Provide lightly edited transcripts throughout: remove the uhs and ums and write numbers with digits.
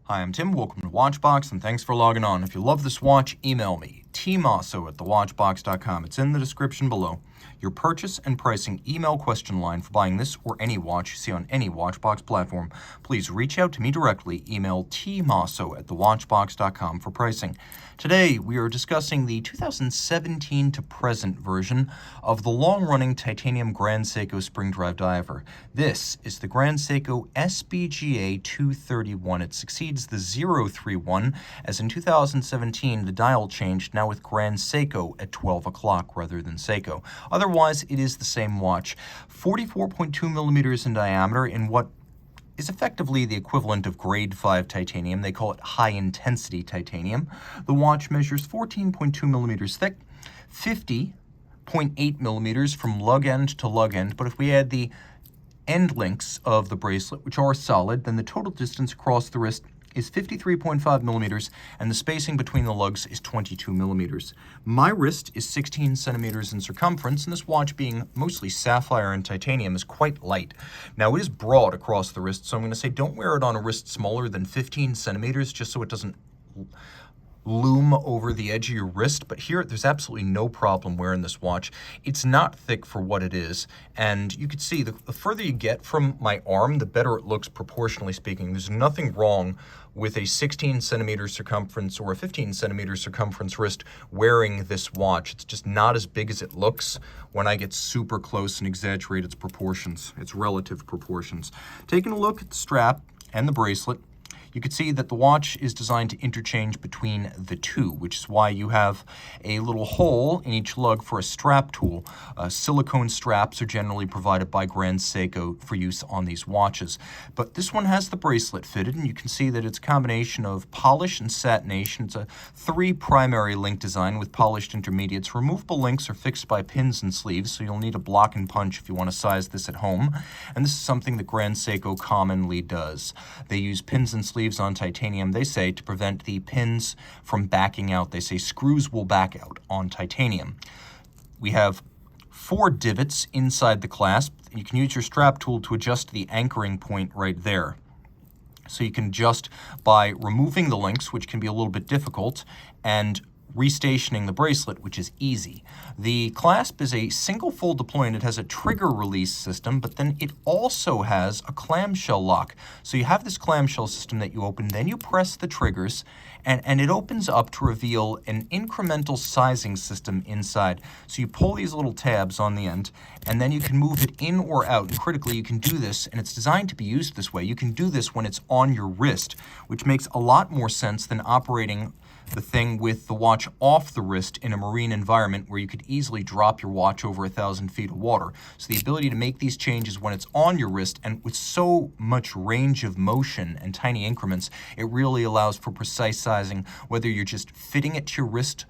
Hi, I'm Tim. Welcome to Watchbox, and thanks for logging on. If you love this watch, email me, tmosso@thewatchbox.com. It's in the description below. Your purchase and pricing email question line for buying this or any watch you see on any Watchbox platform. Please reach out to me directly. Email tmosso@thewatchbox.com for pricing. Today, we are discussing the 2017 to present version of the long-running titanium Grand Seiko spring drive diver. This is the Grand Seiko SBGA231. It succeeds the 031, as in 2017 the dial changed, now with Grand Seiko at 12 o'clock rather than Seiko. Otherwise, it is the same watch. 44.2 millimeters in diameter in what is effectively the equivalent of grade 5 titanium. They call it high-intensity titanium. The watch measures 14.2 millimeters thick, 50.8 millimeters from lug end to lug end, but if we add the end links of the bracelet, which are solid, then the total distance across the wrist is 53.5 millimeters, and the spacing between the lugs is 22 millimeters. My wrist is 16 centimeters in circumference, and this watch, being mostly sapphire and titanium, is quite light. Now, it is broad across the wrist, so I'm going to say don't wear it on a wrist smaller than 15 centimeters, just so it doesn't loom over the edge of your wrist. But here, there's absolutely no problem wearing this watch. It's not thick for what it is, and you can see the further you get from my arm, the better it looks proportionally speaking. There's nothing wrong with a 16 centimeter circumference or a 15 centimeter circumference wrist wearing this watch. It's just not as big as it looks when I get super close and exaggerate its proportions, its relative proportions. Taking a look at the strap and the bracelet, you can see that the watch is designed to interchange between the two, which is why you have a little hole in each lug for a strap tool. Silicone straps are generally provided by Grand Seiko for use on these watches. But this one has the bracelet fitted, and you can see that it's a combination of polish and satination. It's a 3 primary link design with polished intermediates. Removable links are fixed by pins and sleeves, so you'll need a block and punch if you want to size this at home. And this is something that Grand Seiko commonly does. They use pins and sleeves on titanium, they say, to prevent the pins from backing out. They say screws will back out on titanium. We have 4 divots inside the clasp. You can use your strap tool to adjust the anchoring point right there. So you can adjust by removing the links, which can be a little bit difficult, and restationing the bracelet, which is easy. The clasp is a single fold deployment. It has a trigger release system, but then it also has a clamshell lock. So you have this clamshell system that you open, then you press the triggers, and it opens up to reveal an incremental sizing system inside. So you pull these little tabs on the end, and then you can move it in or out. And critically, you can do this, and it's designed to be used this way. You can do this when it's on your wrist, which makes a lot more sense than operating the thing with the watch off the wrist in a marine environment where you could easily drop your watch over 1,000 feet of water. So the ability to make these changes when it's on your wrist, and with so much range of motion and tiny increments, it really allows for precise sizing, whether you're just fitting it to your wrist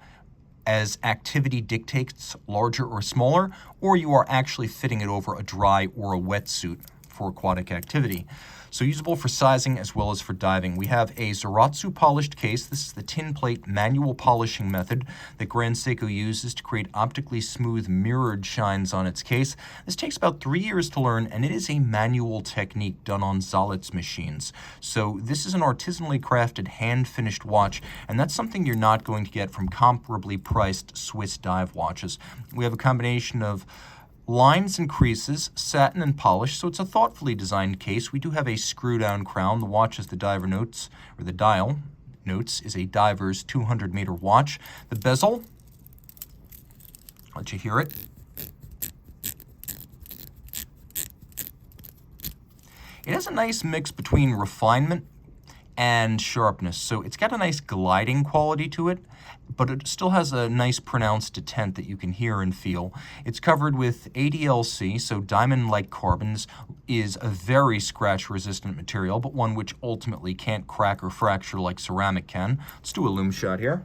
as activity dictates, larger or smaller, or you are actually fitting it over a dry or a wetsuit for aquatic activity. So usable for sizing as well as for diving. We have a Zaratsu polished case. This is the tin plate manual polishing method that Grand Seiko uses to create optically smooth mirrored shines on its case. This takes about 3 years to learn, and it is a manual technique done on Zalitz machines. So this is an artisanally crafted, hand-finished watch, and that's something you're not going to get from comparably priced Swiss dive watches. We have a combination of lines and creases, satin and polish, so it's a thoughtfully designed case. We do have a screw-down crown. The watch, as the diver notes, or the dial notes, is a diver's 200-meter watch. The bezel, I'll let you hear it. It has a nice mix between refinement and sharpness, so it's got a nice gliding quality to it, but it still has a nice pronounced detent that you can hear and feel. It's covered with ADLC, so diamond-like carbons, is a very scratch-resistant material, but one which ultimately can't crack or fracture like ceramic can. Let's do a Lume Shot here.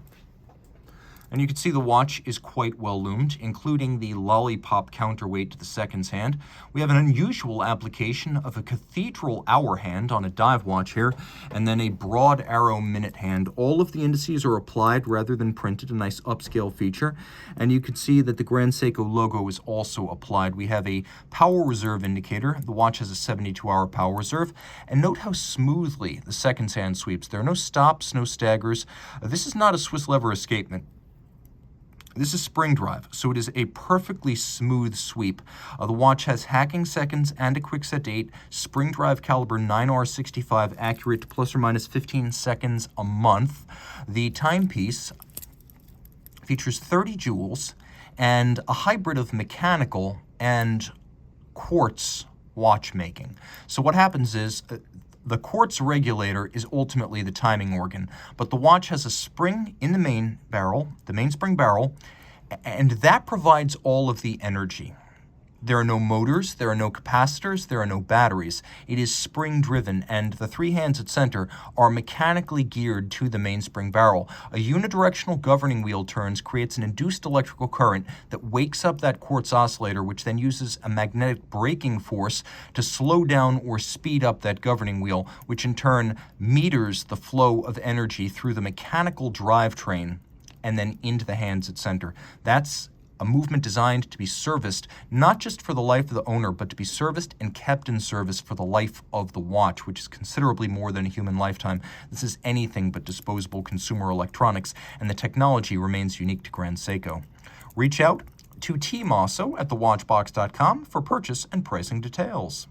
And you can see the watch is quite well loomed, including the lollipop counterweight to the seconds hand. We have an unusual application of a cathedral hour hand on a dive watch here, and then a broad arrow minute hand. All of the indices are applied rather than printed, a nice upscale feature. And you can see that the Grand Seiko logo is also applied. We have a power reserve indicator. The watch has a 72-hour power reserve. And note how smoothly the seconds hand sweeps. There are no stops, no staggers. This is not a Swiss lever escapement. This is spring drive, so it is a perfectly smooth sweep. The watch has hacking seconds and a quickset date, spring drive caliber 9R65, accurate plus or minus 15 seconds a month. The timepiece features 30 jewels and a hybrid of mechanical and quartz watchmaking. So what happens is the quartz regulator is ultimately the timing organ, but the watch has a spring in the main barrel, the mainspring barrel, and that provides all of the energy. There are no motors, there are no capacitors, there are no batteries. It is spring-driven, and the three hands at center are mechanically geared to the mainspring barrel. A unidirectional governing wheel turns, creates an induced electrical current that wakes up that quartz oscillator, which then uses a magnetic braking force to slow down or speed up that governing wheel, which in turn meters the flow of energy through the mechanical drivetrain and then into the hands at center. That's a movement designed to be serviced, not just for the life of the owner, but to be serviced and kept in service for the life of the watch, which is considerably more than a human lifetime. This is anything but disposable consumer electronics, and the technology remains unique to Grand Seiko. Reach out to Team Mosso at thewatchbox.com for purchase and pricing details.